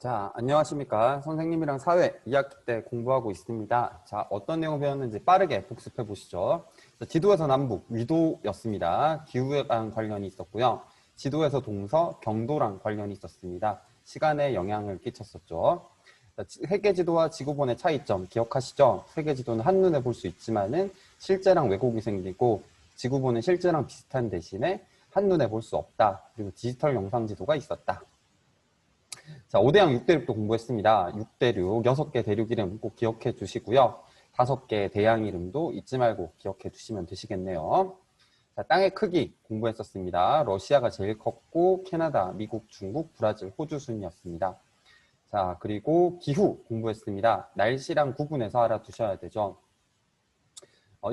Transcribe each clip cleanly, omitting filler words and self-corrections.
자, 안녕하십니까. 선생님이랑 사회 2학기 때 공부하고 있습니다. 자, 어떤 내용 배웠는지 빠르게 복습해 보시죠. 자, 지도에서 남북, 위도였습니다. 기후랑 관련이 있었고요. 지도에서 동서, 경도랑 관련이 있었습니다. 시간에 영향을 끼쳤었죠. 자, 세계지도와 지구본의 차이점 기억하시죠? 세계지도는 한눈에 볼 수 있지만은 실제랑 왜곡이 생기고 지구본은 실제랑 비슷한 대신에 한눈에 볼 수 없다. 그리고 디지털 영상지도가 있었다. 자, 5대양 6대륙도 공부했습니다. 6대륙, 6개 대륙 이름 꼭 기억해 주시고요. 5개 대양 이름도 잊지 말고 기억해 주시면 되시겠네요. 자, 땅의 크기 공부했었습니다. 러시아가 제일 컸고, 캐나다, 미국, 중국, 브라질, 호주 순이었습니다. 자, 그리고 기후 공부했습니다. 날씨랑 구분해서 알아두셔야 되죠.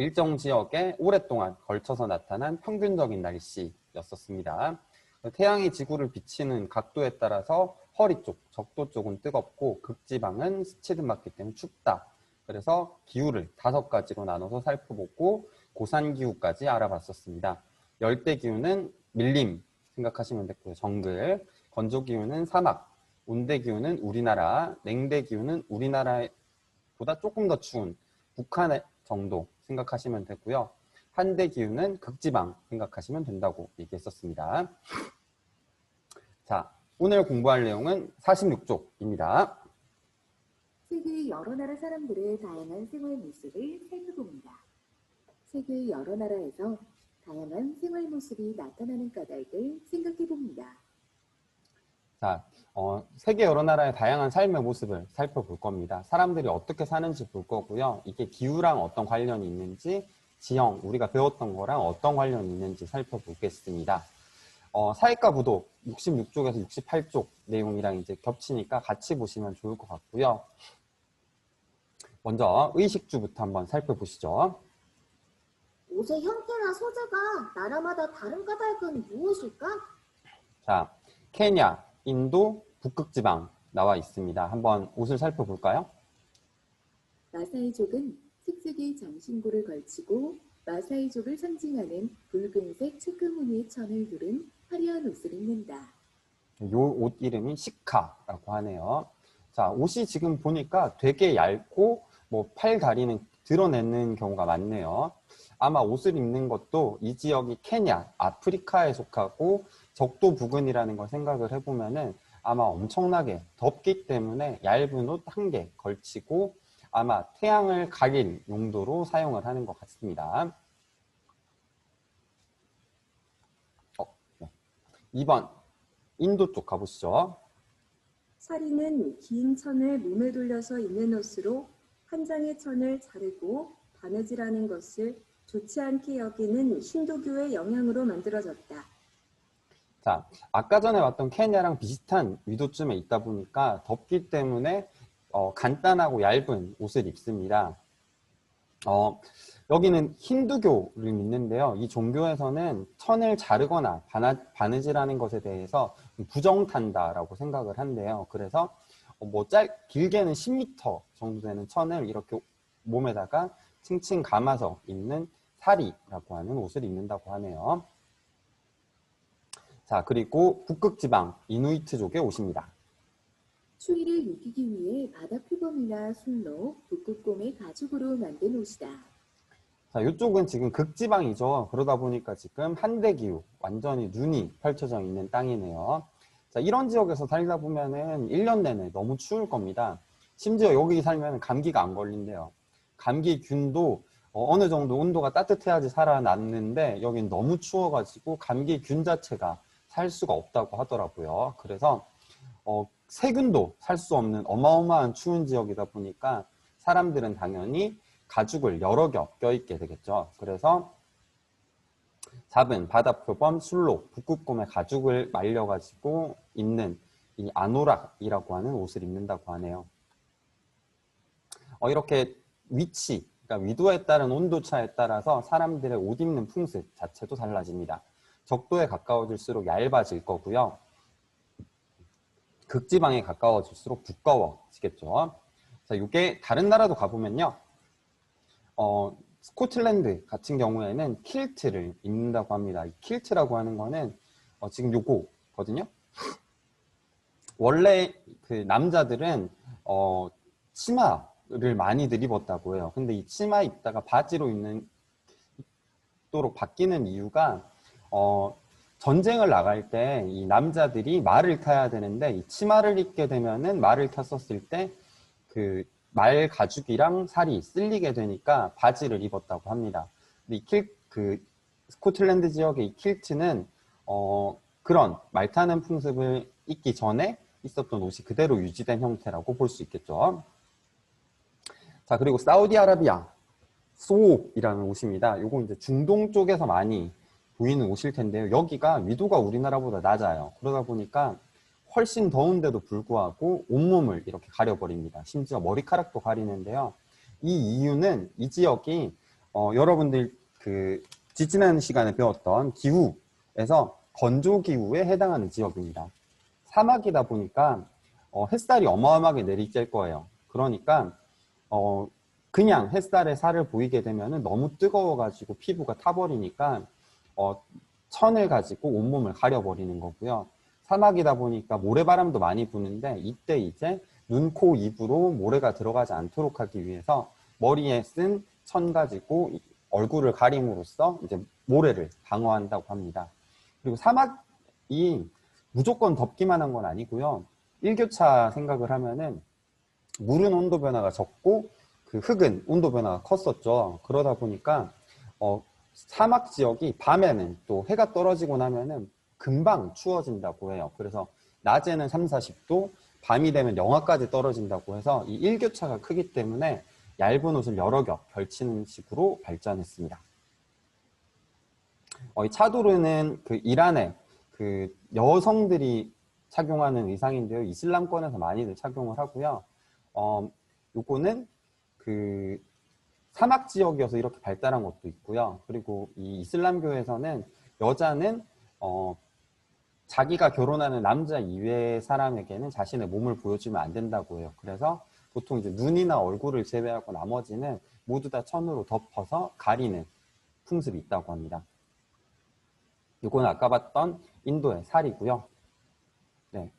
일정 지역에 오랫동안 걸쳐서 나타난 평균적인 날씨였었습니다. 태양이 지구를 비치는 각도에 따라서 허리 쪽, 적도 쪽은 뜨겁고 극지방은 스치듯 맞기 때문에 춥다. 그래서 기후를 5가지로 나눠서 살펴보고 고산기후까지 알아봤었습니다. 열대기후는 밀림 생각하시면 됐고요. 정글, 건조기후는 사막, 온대기후는 우리나라, 냉대기후는 우리나라보다 조금 더 추운 북한 정도 생각하시면 되고요. 한대기후는 극지방 생각하시면 된다고 얘기했었습니다. 자, 오늘 공부할 내용은 46쪽입니다. 세계의 여러 나라 사람들의 다양한 생활 모습을 살펴봅니다. 세계의 여러 나라에서 다양한 생활 모습이 나타나는 까닭을 생각해봅니다. 자, 세계 여러 나라의 다양한 삶의 모습을 살펴볼 겁니다. 사람들이 어떻게 사는지 볼 거고요. 이게 기후랑 어떤 관련이 있는지, 지형, 우리가 배웠던 거랑 어떤 관련이 있는지 살펴보겠습니다. 사회과 부도 66쪽에서 68쪽 내용이랑 이제 겹치니까 같이 보시면 좋을 것 같고요. 먼저 의식주부터 한번 살펴보시죠. 옷의 형태나 소재가 나라마다 다른 까닭은 무엇일까? 자, 케냐, 인도, 북극지방 나와 있습니다. 한번 옷을 살펴볼까요? 마사이족은 특색의 장신구를 걸치고 마사이족을 상징하는 붉은색 체크무늬의 천을 두른 화려한 옷을 입는다. 이 옷 이름이 시카라고 하네요. 자, 옷이 지금 보니까 되게 얇고 팔 다리는 드러내는 경우가 많네요. 아마 옷을 입는 것도 이 지역이 케냐, 아프리카에 속하고 적도 부근이라는 걸 생각을 해보면은 아마 엄청나게 덥기 때문에 얇은 옷 한 개 걸치고 아마 태양을 가릴 용도로 사용을 하는 것 같습니다. 2번 인도 쪽 가보시죠. 사리는 긴 천을 몸에 돌려서 입는 옷으로 한 장의 천을 자르고 바느질하는 것을 좋지 않게 여기는 힌두교의 영향으로 만들어졌다. 자, 아까 전에 왔던 케냐랑 비슷한 위도쯤에 있다 보니까 덥기 때문에 간단하고 얇은 옷을 입습니다. 여기는 힌두교를 믿는데요. 이 종교에서는 천을 자르거나 바느질하는 것에 대해서 부정탄다라고 생각을 한대요. 그래서 길게는 10m 정도 되는 천을 이렇게 몸에다가 층층 감아서 입는 사리라고 하는 옷을 입는다고 하네요. 자, 그리고 북극지방 이누이트족의 옷입니다. 추위를 이기기 위해 바다 표범이나 술로 북극곰의 가죽으로 만든 옷이다. 자, 이쪽은 지금 극지방이죠. 그러다 보니까 지금 한대기후, 완전히 눈이 펼쳐져 있는 땅이네요. 자, 이런 지역에서 살다 보면은 1년 내내 너무 추울 겁니다. 심지어 여기 살면 감기가 안 걸린대요. 감기균도 어느 정도 온도가 따뜻해야지 살아남는데 여긴 너무 추워가지고 감기균 자체가 살 수가 없다고 하더라고요. 그래서 세균도 살 수 없는 어마어마한 추운 지역이다 보니까 사람들은 당연히 가죽을 여러 겹 껴입게 되겠죠. 그래서 4번 바다표범, 술록, 북극곰의 가죽을 말려가지고 입는 이 아노락이라고 하는 옷을 입는다고 하네요. 이렇게 위치, 그러니까 위도에 따른 온도차에 따라서 사람들의 옷 입는 풍습 자체도 달라집니다. 적도에 가까워질수록 얇아질 거고요. 극지방에 가까워질수록 두꺼워지겠죠. 자, 이게 다른 나라도 가보면요. 스코틀랜드 같은 경우에는 킬트를 입는다고 합니다. 이 킬트라고 하는 거는 지금 요거거든요. 원래 그 남자들은 치마를 많이들 입었다고 해요. 근데 이 치마 입다가 바지로 입도록 바뀌는 이유가 전쟁을 나갈 때 이 남자들이 말을 타야 되는데 이 치마를 입게 되면은 말을 탔었을 때 그 말 가죽이랑 살이 쓸리게 되니까 바지를 입었다고 합니다. 근데 그 스코틀랜드 지역의 이 킬트는 그런 말 타는 풍습을 있기 전에 있었던 옷이 그대로 유지된 형태라고 볼 수 있겠죠. 자, 그리고 사우디아라비아 소옥이라는 옷입니다. 요거 이제 중동 쪽에서 많이 보이는 옷일 텐데요. 여기가 위도가 우리나라보다 낮아요. 그러다 보니까 훨씬 더운데도 불구하고 온몸을 이렇게 가려버립니다. 심지어 머리카락도 가리는데요. 이 이유는 이 지역이 여러분들 그 지지난 시간에 배웠던 기후에서 건조 기후에 해당하는 지역입니다. 사막이다 보니까 햇살이 어마어마하게 내리쬐 거예요. 그러니까 그냥 햇살에 살을 보이게 되면 너무 뜨거워가지고 피부가 타버리니까 천을 가지고 온몸을 가려버리는 거고요. 사막이다 보니까 모래바람도 많이 부는데 이때 이제 눈, 코, 입으로 모래가 들어가지 않도록 하기 위해서 머리에 쓴 천 가지고 얼굴을 가림으로써 이제 모래를 방어한다고 합니다. 그리고 사막이 무조건 덥기만 한 건 아니고요. 일교차 생각을 하면은 물은 온도 변화가 적고 그 흙은 온도 변화가 컸었죠. 그러다 보니까 사막 지역이 밤에는 또 해가 떨어지고 나면은 금방 추워진다고 해요. 그래서 낮에는 3, 40도, 밤이 되면 영하까지 떨어진다고 해서 이 일교차가 크기 때문에 얇은 옷을 여러 겹 걸치는 식으로 발전했습니다. 이 차도르는 그 이란의 그 여성들이 착용하는 의상인데요. 이슬람권에서 많이들 착용을 하고요. 요거는 그 사막 지역이어서 이렇게 발달한 것도 있고요. 그리고 이 이슬람교에서는 여자는 자기가 결혼하는 남자 이외의 사람에게는 자신의 몸을 보여주면 안 된다고 해요. 그래서 보통 이제 눈이나 얼굴을 제외하고 나머지는 모두 다 천으로 덮어서 가리는 풍습이 있다고 합니다. 이건 아까 봤던 인도의 살이고요. 네.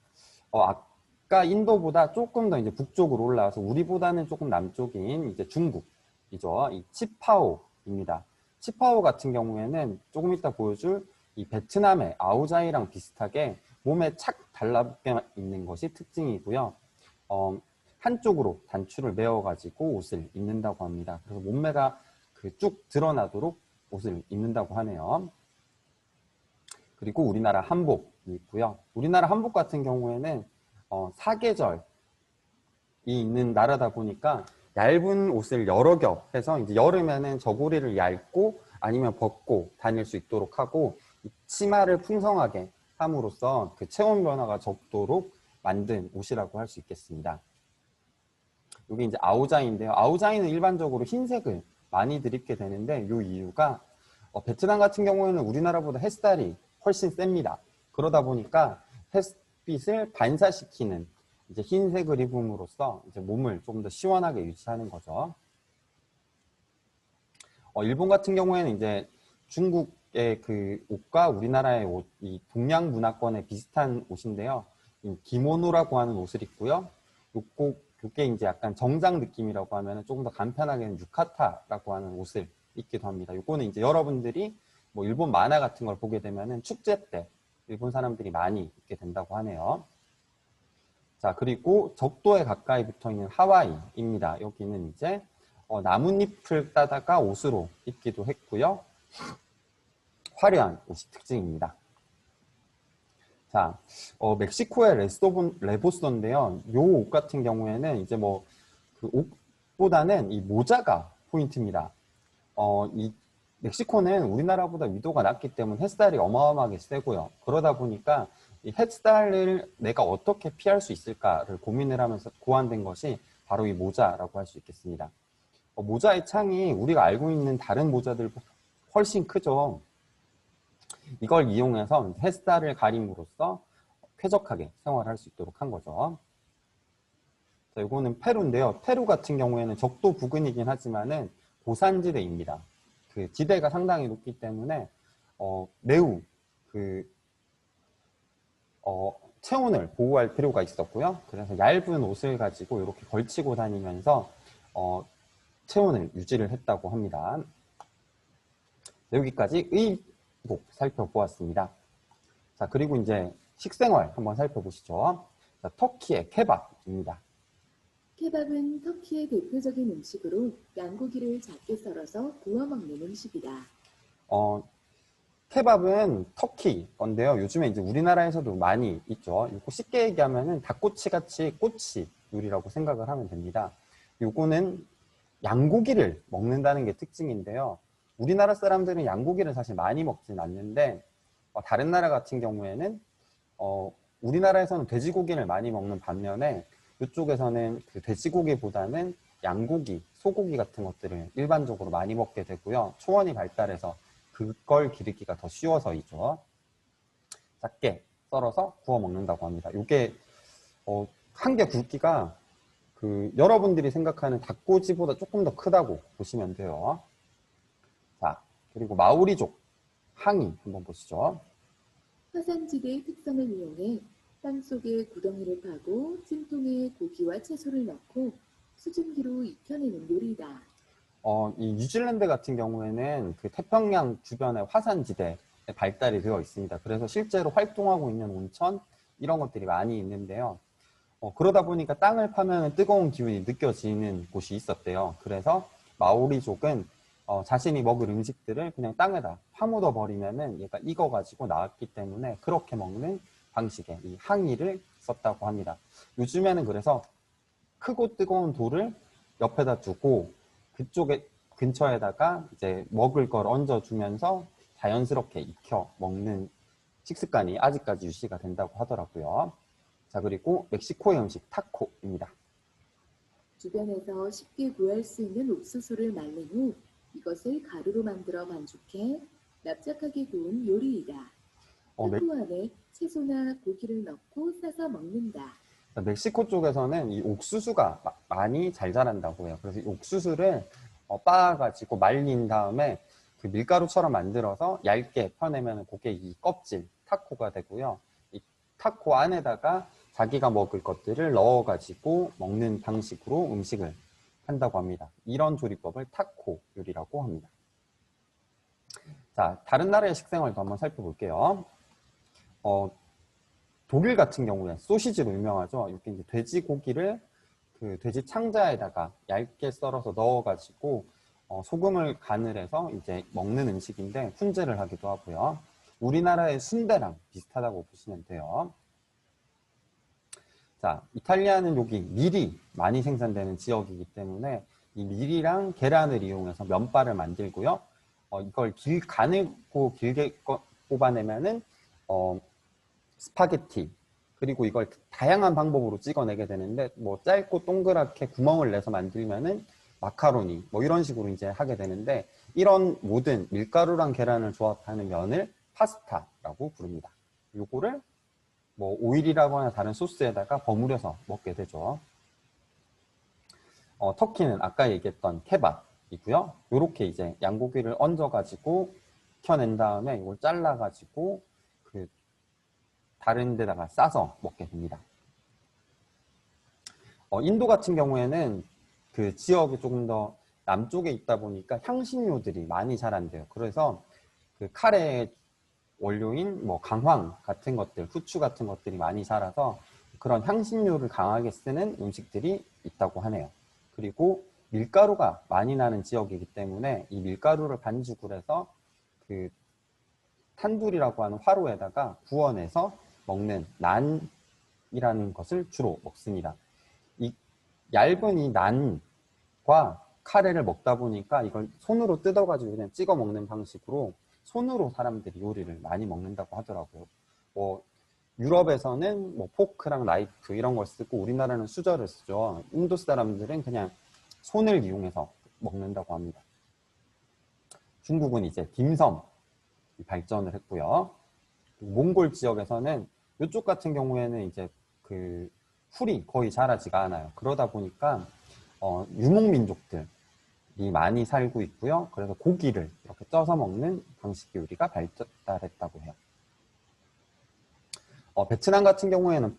아까 인도보다 조금 더 이제 북쪽으로 올라와서 우리보다는 조금 남쪽인 이제 중국이죠. 이 치파오입니다. 치파오 같은 경우에는 조금 이따 보여줄 이 베트남의 아오자이랑 비슷하게 몸에 착 달라붙게 있는 것이 특징이고요. 한쪽으로 단추를 메어가지고 옷을 입는다고 합니다. 그래서 몸매가 쭉 드러나도록 옷을 입는다고 하네요. 그리고 우리나라 한복이 있고요. 우리나라 한복 같은 경우에는 사계절이 있는 나라다 보니까 얇은 옷을 여러 겹 해서 이제 여름에는 저고리를 얇고 아니면 벗고 다닐 수 있도록 하고 치마를 풍성하게 함으로써 그 체온 변화가 적도록 만든 옷이라고 할 수 있겠습니다. 여기 이제 아오자이인데요. 아오자이는 일반적으로 흰색을 많이들 입게 되는데 이 이유가 베트남 같은 경우에는 우리나라보다 햇살이 훨씬 셉니다. 그러다 보니까 햇빛을 반사시키는 이제 흰색을 입음으로써 이제 몸을 조금 더 시원하게 유지하는 거죠. 일본 같은 경우에는 이제 중국의 그 옷과 우리나라의 옷, 이 동양 문화권에 비슷한 옷인데요. 이 기모노라고 하는 옷을 입고요. 요게 이제 약간 정장 느낌이라고 하면 조금 더 간편하게는 유카타라고 하는 옷을 입기도 합니다. 요거는 이제 여러분들이 뭐 일본 만화 같은 걸 보게 되면은 축제 때 일본 사람들이 많이 입게 된다고 하네요. 자, 그리고 적도에 가까이 붙어 있는 하와이입니다. 여기는 이제 나뭇잎을 따다가 옷으로 입기도 했고요. 화려한 옷이 특징입니다. 자, 멕시코의 레보스인데요. 요 옷 같은 경우에는 이제 뭐 그 옷보다는 이 모자가 포인트입니다. 이 멕시코는 우리나라보다 위도가 낮기 때문에 햇살이 어마어마하게 세고요. 그러다 보니까 이 햇살을 내가 어떻게 피할 수 있을까를 고민을 하면서 고안된 것이 바로 이 모자라고 할 수 있겠습니다. 모자의 창이 우리가 알고 있는 다른 모자들보다 훨씬 크죠. 이걸 이용해서 햇살을 가림으로써 쾌적하게 생활할 수 있도록 한 거죠. 자, 이거는 페루인데요. 페루 같은 경우에는 적도 부근이긴 하지만은 고산지대입니다. 그 지대가 상당히 높기 때문에 매우 체온을 보호할 필요가 있었고요. 그래서 얇은 옷을 가지고 이렇게 걸치고 다니면서 체온을 유지를 했다고 합니다. 여기까지 의복 살펴보았습니다. 자, 그리고 이제 식생활 한번 살펴보시죠. 자, 터키의 케밥입니다. 케밥은 터키의 대표적인 음식으로 양고기를 작게 썰어서 구워 먹는 음식이다. 케밥은 터키 건데요. 요즘에 이제 우리나라에서도 많이 있죠. 이거 쉽게 얘기하면은 닭꼬치 같이 꼬치 요리라고 생각을 하면 됩니다. 요거는 양고기를 먹는다는 게 특징인데요. 우리나라 사람들은 양고기를 사실 많이 먹진 않는데 다른 나라 같은 경우에는 우리나라에서는 돼지고기를 많이 먹는 반면에 이쪽에서는 그 돼지고기보다는 양고기, 소고기 같은 것들을 일반적으로 많이 먹게 되고요. 초원이 발달해서 그걸 기르기가 더 쉬워서이죠. 작게 썰어서 구워 먹는다고 합니다. 이게 한 개 굵기가 여러분들이 생각하는 닭꼬치보다 조금 더 크다고 보시면 돼요. 자, 그리고 마오리족 항이 한번 보시죠. 화산지대의 특성을 이용해 땅속에 구덩이를 파고 찜통에 고기와 채소를 넣고 수증기로 익혀내는 요리다. 이 뉴질랜드 같은 경우에는 그 태평양 주변의 화산지대에 발달이 되어 있습니다. 그래서 실제로 활동하고 있는 온천 이런 것들이 많이 있는데요. 그러다 보니까 땅을 파면 뜨거운 기운이 느껴지는 곳이 있었대요. 그래서 마오리족은 자신이 먹을 음식들을 그냥 땅에다 파묻어 버리면은 얘가 익어가지고 나왔기 때문에 그렇게 먹는 방식의 이 항이를 썼다고 합니다. 요즘에는 그래서 크고 뜨거운 돌을 옆에다 두고 그쪽에 근처에다가 이제 먹을 걸 얹어주면서 자연스럽게 익혀 먹는 식습관이 아직까지 유지가 된다고 하더라고요. 자, 그리고 멕시코의 음식 타코입니다. 주변에서 쉽게 구할 수 있는 옥수수를 말린 후 이것을 가루로 만들어 반죽해 납작하게 구운 요리이다. 타코 안에 채소나 고기를 넣고 싸서 먹는다. 멕시코 쪽에서는 이 옥수수가 많이 잘 자란다고 해요. 그래서 이 옥수수를 빻아가지고 말린 다음에 그 밀가루처럼 만들어서 얇게 펴내면 그게 이 껍질, 타코가 되고요. 이 타코 안에다가 자기가 먹을 것들을 넣어가지고 먹는 방식으로 음식을 한다고 합니다. 이런 조리법을 타코 요리라고 합니다. 자, 다른 나라의 식생활도 한번 살펴볼게요. 독일 같은 경우에 소시지로 유명하죠. 이렇게 이제 돼지고기를 그 돼지 창자에다가 얇게 썰어서 넣어가지고 소금을 간을 해서 이제 먹는 음식인데 훈제를 하기도 하고요. 우리나라의 순대랑 비슷하다고 보시면 돼요. 자, 이탈리아는 여기 밀이 많이 생산되는 지역이기 때문에 이 밀이랑 계란을 이용해서 면발을 만들고요. 이걸 가늘고 길게 뽑아내면은 스파게티, 그리고 이걸 다양한 방법으로 찍어내게 되는데 뭐 짧고 동그랗게 구멍을 내서 만들면은 마카로니 뭐 이런 식으로 이제 하게 되는데 이런 모든 밀가루랑 계란을 조합하는 면을 파스타라고 부릅니다. 요거를 뭐 오일이라거나 다른 소스에다가 버무려서 먹게 되죠. 터키는 아까 얘기했던 케밥이고요. 요렇게 이제 양고기를 얹어가지고 켜낸 다음에 이걸 잘라가지고 다른 데다가 싸서 먹게 됩니다. 인도 같은 경우에는 그 지역이 조금 더 남쪽에 있다 보니까 향신료들이 많이 자란대요. 그래서 그 카레의 원료인 뭐 강황 같은 것들, 후추 같은 것들이 많이 자라서 그런 향신료를 강하게 쓰는 음식들이 있다고 하네요. 그리고 밀가루가 많이 나는 지역이기 때문에 이 밀가루를 반죽을 해서 그 탄두리라고 하는 화로에다가 구워내서 먹는 난이라는 것을 주로 먹습니다. 이 얇은 이 난과 카레를 먹다 보니까 이걸 손으로 뜯어가지고 그냥 찍어 먹는 방식으로 손으로 사람들이 요리를 많이 먹는다고 하더라고요. 뭐 유럽에서는 뭐 포크랑 나이프 이런 걸 쓰고 우리나라는 수저를 쓰죠. 인도 사람들은 그냥 손을 이용해서 먹는다고 합니다. 중국은 이제 딤섬 발전을 했고요. 몽골 지역에서는 이쪽 같은 경우에는 이제 그 풀이 거의 자라지가 않아요. 그러다 보니까 유목민족들이 많이 살고 있고요. 그래서 고기를 이렇게 쪄서 먹는 방식 요리가 발달했다고 해요. 베트남 같은 경우에는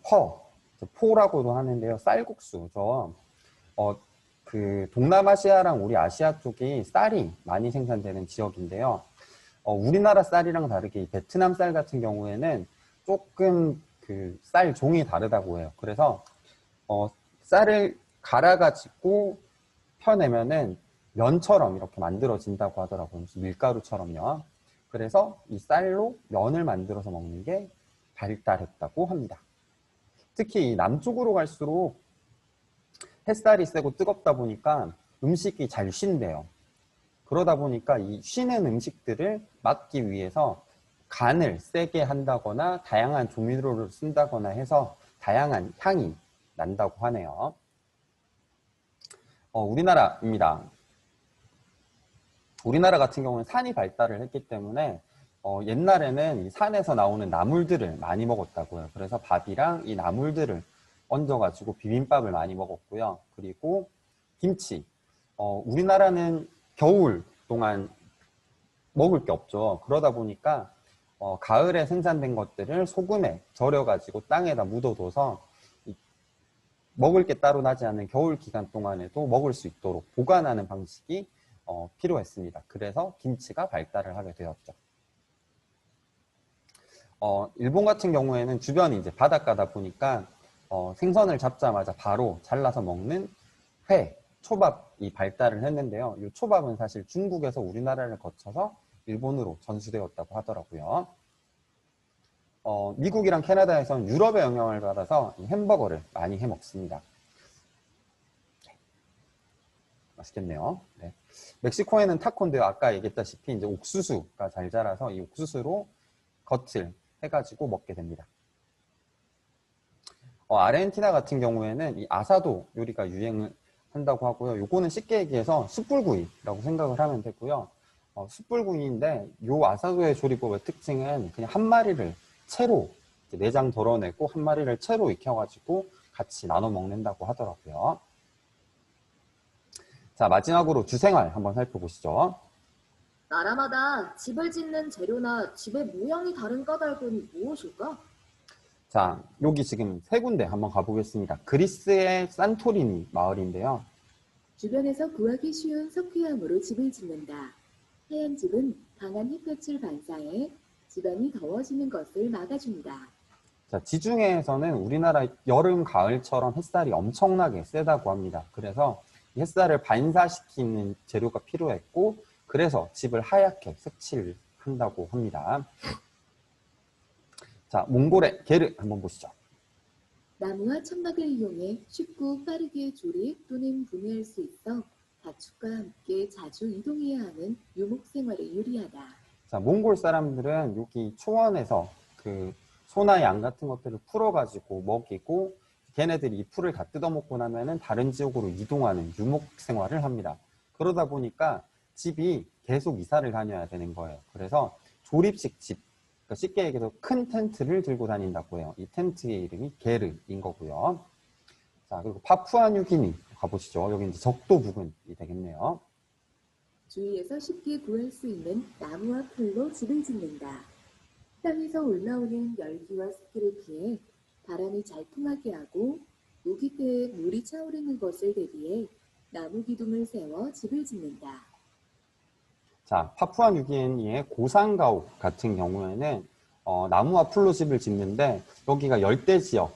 포라고도 하는데요. 쌀국수죠. 그 동남아시아랑 우리 아시아 쪽이 쌀이 많이 생산되는 지역인데요. 우리나라 쌀이랑 다르게 이 베트남 쌀 같은 경우에는 조금 그 쌀 종이 다르다고 해요. 그래서 쌀을 갈아가지고 펴내면은 면처럼 이렇게 만들어진다고 하더라고요. 무슨 밀가루처럼요. 그래서 이 쌀로 면을 만들어서 먹는 게 발달했다고 합니다. 특히 이 남쪽으로 갈수록 햇살이 세고 뜨겁다 보니까 음식이 잘 쉰대요. 그러다 보니까 이 쉬는 음식들을 막기 위해서 간을 세게 한다거나 다양한 조미료를 쓴다거나 해서 다양한 향이 난다고 하네요. 우리나라입니다. 우리나라 같은 경우는 산이 발달을 했기 때문에 옛날에는 이 산에서 나오는 나물들을 많이 먹었다고요. 그래서 밥이랑 이 나물들을 얹어가지고 비빔밥을 많이 먹었고요. 그리고 김치. 우리나라는 겨울 동안 먹을 게 없죠. 그러다 보니까 가을에 생산된 것들을 소금에 절여가지고 땅에다 묻어둬서 먹을 게 따로 나지 않는 겨울 기간 동안에도 먹을 수 있도록 보관하는 방식이 필요했습니다. 그래서 김치가 발달을 하게 되었죠. 일본 같은 경우에는 주변이 이제 바닷가다 보니까 생선을 잡자마자 바로 잘라서 먹는 회, 초밥이 발달을 했는데요. 이 초밥은 사실 중국에서 우리나라를 거쳐서 일본으로 전수되었다고 하더라고요. 미국이랑 캐나다에서는 유럽의 영향을 받아서 이 햄버거를 많이 해 먹습니다. 맛있겠네요. 네. 멕시코에는 타코인데요. 아까 얘기했다시피 이제 옥수수가 잘 자라서 이 옥수수로 겉을 해가지고 먹게 됩니다. 아르헨티나 같은 경우에는 이 아사도 요리가 유행을 한다고 하고요. 요거는 쉽게 얘기해서 숯불구이라고 생각을 하면 되고요. 숯불구이인데 요 아사도의 조리법의 특징은 그냥 한 마리를 채로 내장 덜어내고 한 마리를 채로 익혀가지고 같이 나눠 먹는다고 하더라고요. 자, 마지막으로 주생활 한번 살펴보시죠. 나라마다 집을 짓는 재료나 집의 모양이 다른 까닭은 무엇일까? 자, 여기 지금 세 군데 한번 가보겠습니다. 그리스의 산토리니 마을인데요. 주변에서 구하기 쉬운 석회암으로 집을 짓는다. 하얀 집은 강한 햇볕을 반사해 집안이 더워지는 것을 막아준다. 자, 지중해에서는 우리나라 여름, 가을처럼 햇살이 엄청나게 세다고 합니다. 그래서 이 햇살을 반사시키는 재료가 필요했고, 그래서 집을 하얗게 색칠을 한다고 합니다. 자, 몽골의 게르 한번 보시죠. 나무와 천막을 이용해 쉽고 빠르게 조립 또는 분해할 수 있어 가축과 함께 자주 이동해야 하는 유목 생활에 유리하다. 자, 몽골 사람들은 여기 초원에서 그 소나 양 같은 것들을 풀어가지고 먹이고, 걔네들이 이 풀을 다 뜯어먹고 나면은 다른 지역으로 이동하는 유목 생활을 합니다. 그러다 보니까 집이 계속 이사를 다녀야 되는 거예요. 그래서 조립식 집, 그러니까 쉽게 얘기해서 큰 텐트를 들고 다닌다고 해요. 이 텐트의 이름이 게르인 거고요. 자, 그리고 파푸아뉴기니 가보시죠. 여기 이제 적도 부근이 되겠네요. 주위에서 쉽게 구할 수 있는 나무와 풀로 집을 짓는다. 땅에서 올라오는 열기와 습기를 피해 바람이 잘 통하게 하고 우기 때에 물이 차오르는 것을 대비해 나무 기둥을 세워 집을 짓는다. 자, 파푸아뉴기니의 고산가옥 같은 경우에는 나무와 풀로 집을 짓는데, 여기가 열대 지역,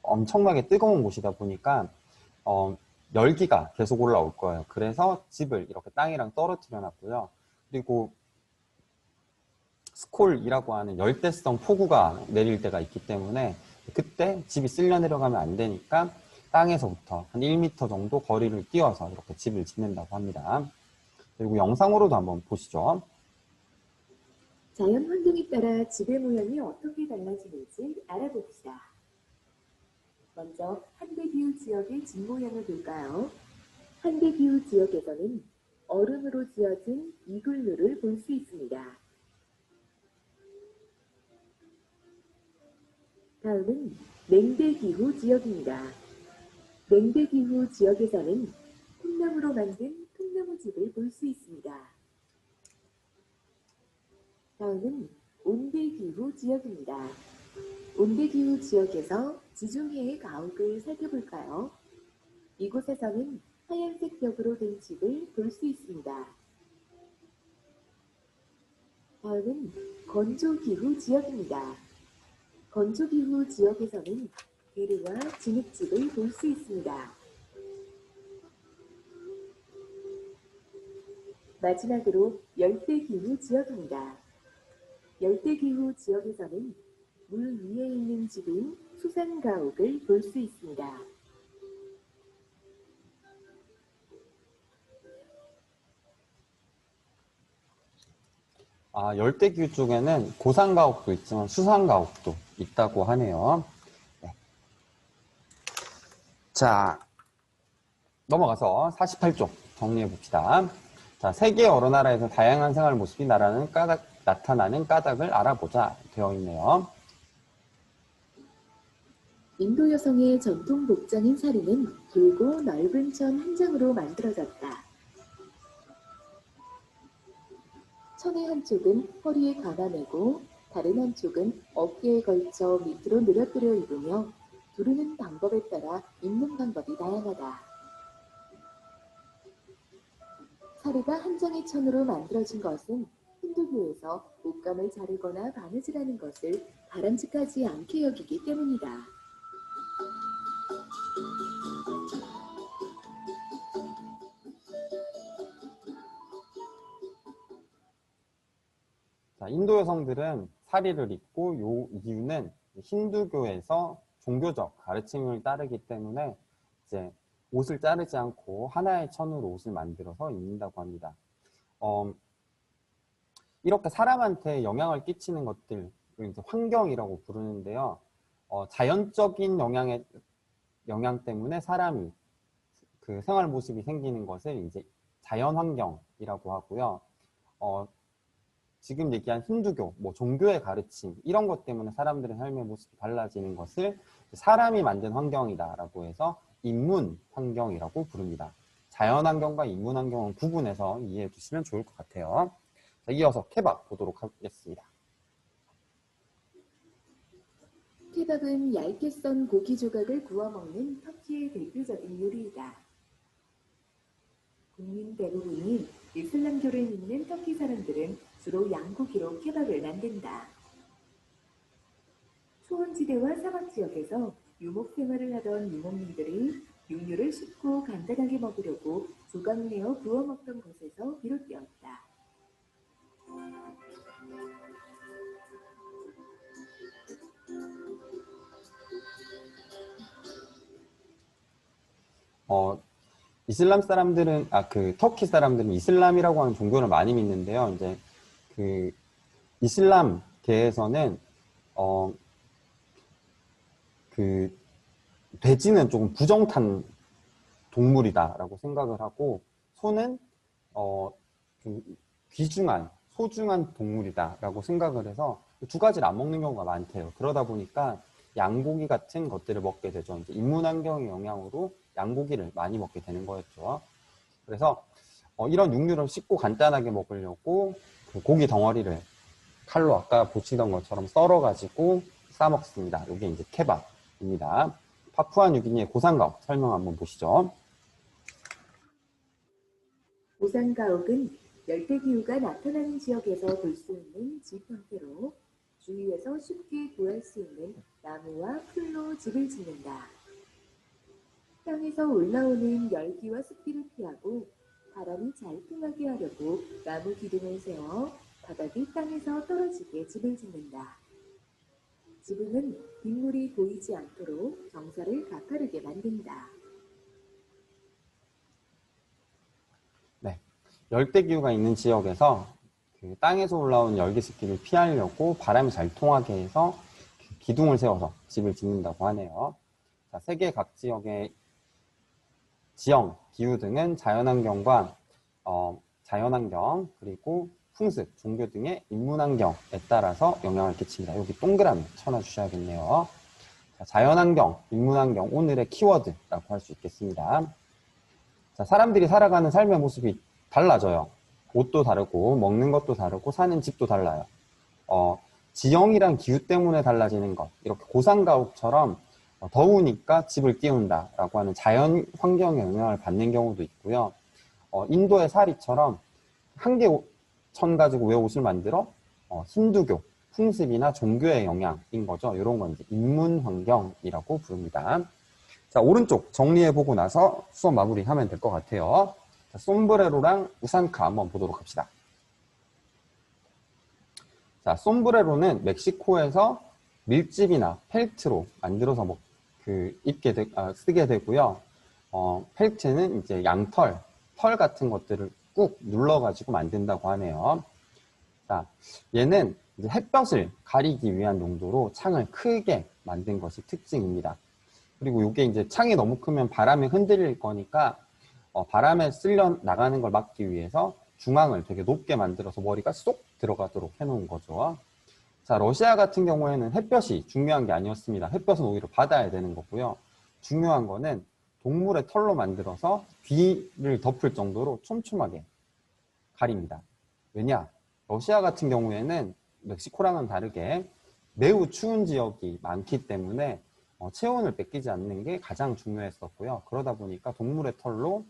엄청나게 뜨거운 곳이다 보니까 열기가 계속 올라올 거예요. 그래서 집을 이렇게 땅이랑 떨어뜨려 놨고요. 그리고 스콜이라고 하는 열대성 폭우가 내릴 때가 있기 때문에 그때 집이 쓸려 내려가면 안 되니까 땅에서부터 한 1m 정도 거리를 띄워서 이렇게 집을 짓는다고 합니다. 그리고 영상으로도 한번 보시죠. 자연 환경에 따라 집의 모양이 어떻게 달라지는지 알아봅시다. 먼저 한대기후 지역의 집 모양을 볼까요? 한대기후 지역에서는 얼음으로 지어진 이글루를 볼 수 있습니다. 다음은 냉대기후 지역입니다. 냉대기후 지역에서는 통나무로 만든 통나무집을 볼 수 있습니다. 다음은 온대기후 지역입니다. 온대기후 지역에서 지중해의 가옥을 살펴볼까요? 이곳에서는 하얀색 벽으로 된 집을 볼 수 있습니다. 다음은 건조기후 지역입니다. 건조기후 지역에서는 비르와 진흙집을 볼 수 있습니다. 마지막으로 열대기후 지역입니다. 열대기후 지역에서는 물 위에 있는 집인 수산가옥을 볼 수 있습니다. 열대기후 쪽에는 고산가옥도 있지만 수산가옥도 있다고 하네요. 네. 자, 넘어가서 48쪽 정리해 봅시다. 자, 세계 여러 나라에서 다양한 생활 모습이 나타나는 까닭을 알아보자 되어 있네요. 인도 여성의 전통 복장인 사리는 길고 넓은 천 한 장으로 만들어졌다. 천의 한쪽은 허리에 감아매고 다른 한쪽은 어깨에 걸쳐 밑으로 늘어뜨려 입으며 두르는 방법에 따라 입는 방법이 다양하다. 사리가 한 장의 천으로 만들어진 것은 힌두교에서 옷감을 자르거나 바느질하는 것을 바람직하지 않게 여기기 때문이다. 자, 인도 여성들은 사리를 입고 요 이유는 힌두교에서 종교적 가르침을 따르기 때문에 이제 옷을 자르지 않고 하나의 천으로 옷을 만들어서 입는다고 합니다. 이렇게 사람한테 영향을 끼치는 것들을 이제 환경이라고 부르는데요. 자연적인 영향 때문에 사람이 그 생활 모습이 생기는 것을 이제 자연 환경이라고 하고요. 지금 얘기한 힌두교, 뭐 종교의 가르침 이런 것 때문에 사람들의 삶의 모습이 달라지는 것을 사람이 만든 환경이다라고 해서 인문 환경이라고 부릅니다. 자연 환경과 인문 환경은 구분해서 이해해 주시면 좋을 것 같아요. 자, 이어서 케밥 보도록 하겠습니다. 케밥은 얇게 썬 고기 조각을 구워 먹는 터키의 대표적인 요리이다. 국민 대부분이 이슬람교를 믿는 터키 사람들은 주로 양고기로 케밥을 만든다. 초원지대와 사막 지역에서 유목 생활을 하던 유목민들이 육류를 쉽고 간단하게 먹으려고 조각 내어 구워 먹던 것에서 비롯되었다. 이슬람 사람들은, 터키 사람들은 이슬람이라고 하는 종교를 많이 믿는데요. 이제 그 이슬람계에서는 그 돼지는 조금 부정탄 동물이다라고 생각을 하고 소는 좀 귀중한 소중한 동물이다라고 생각을 해서 두 가지를 안 먹는 경우가 많대요. 그러다 보니까 양고기 같은 것들을 먹게 되죠. 이제 인문환경의 영향으로 양고기를 많이 먹게 되는 거였죠. 그래서 이런 육류를 쉽고 간단하게 먹으려고 그 고기 덩어리를 칼로 아까 보시던 것처럼 썰어가지고 싸먹습니다. 이게 이제 케밥입니다. 파푸아뉴기니의 고산가옥 설명 한번 보시죠. 고산가옥은 열대기후가 나타나는 지역에서 볼 수 있는 집 형태로 주위에서 쉽게 구할 수 있는 나무와 풀로 집을 짓는다. 땅에서 올라오는 열기와 습기를 피하고 바람이 잘 통하게 하려고 나무 기둥을 세워 바닥이 땅에서 떨어지게 집을 짓는다. 지붕은 빗물이 보이지 않도록 경사를 가파르게 만든다. 네, 열대기후가 있는 지역에서 그 땅에서 올라오는 열기 습기를 피하려고 바람이 잘 통하게 해서 기둥을 세워서 집을 짓는다고 하네요. 자, 세계 각 지역의 지형, 기후 등은 자연환경과 자연환경 그리고 풍습, 종교 등의 인문환경에 따라서 영향을 끼칩니다. 여기 동그라미 쳐놔주셔야겠네요. 자, 자연환경, 인문환경, 오늘의 키워드라고 할 수 있겠습니다. 자, 사람들이 살아가는 삶의 모습이 달라져요. 옷도 다르고 먹는 것도 다르고 사는 집도 달라요. 지형이랑 기후 때문에 달라지는 것, 이렇게 고산가옥처럼 더우니까 집을 띄운다라고 하는 자연 환경의 영향을 받는 경우도 있고요. 인도의 사리처럼 한 개 천 가지고 왜 옷을 만들어? 힌두교, 풍습이나 종교의 영향인 거죠. 이런 건 이제 인문 환경이라고 부릅니다. 자, 오른쪽 정리해보고 나서 수업 마무리하면 될 것 같아요. 자, 솜브레로랑 우산카 한번 보도록 합시다. 자, 솜브레로는 멕시코에서 밀집이나 펠트로 만들어서 쓰게 되고요. 펠트는 이제 양털, 털 같은 것들을 꾹 눌러가지고 만든다고 하네요. 자, 얘는 이제 햇볕을 가리기 위한 용도로 창을 크게 만든 것이 특징입니다. 그리고 이게 이제 창이 너무 크면 바람에 흔들릴 거니까 바람에 쓸려 나가는 걸 막기 위해서 중앙을 되게 높게 만들어서 머리가 쏙 들어가도록 해놓은 거죠. 자, 러시아 같은 경우에는 햇볕이 중요한 게 아니었습니다. 햇볕은 오히려 받아야 되는 거고요. 중요한 거는 동물의 털로 만들어서 귀를 덮을 정도로 촘촘하게 가립니다. 왜냐? 러시아 같은 경우에는 멕시코랑은 다르게 매우 추운 지역이 많기 때문에 체온을 뺏기지 않는 게 가장 중요했었고요. 그러다 보니까 동물의 털로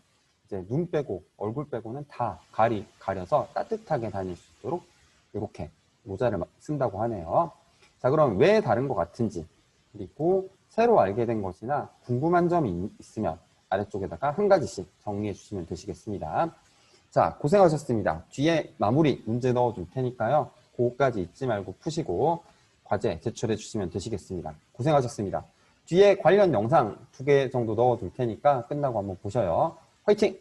이제 눈 빼고 얼굴 빼고는 다 가려서 따뜻하게 다닐 수 있도록 이렇게 모자를 쓴다고 하네요. 자, 그럼 왜 다른 것 같은지, 그리고 새로 알게 된 것이나 궁금한 점이 있으면 아래쪽에다가 한 가지씩 정리해 주시면 되시겠습니다. 자, 고생하셨습니다. 뒤에 마무리 문제 넣어줄 테니까요. 그거까지 잊지 말고 푸시고 과제 제출해 주시면 되시겠습니다. 고생하셨습니다. 뒤에 관련 영상 2개 정도 넣어둘 테니까 끝나고 한번 보셔요. 화이팅!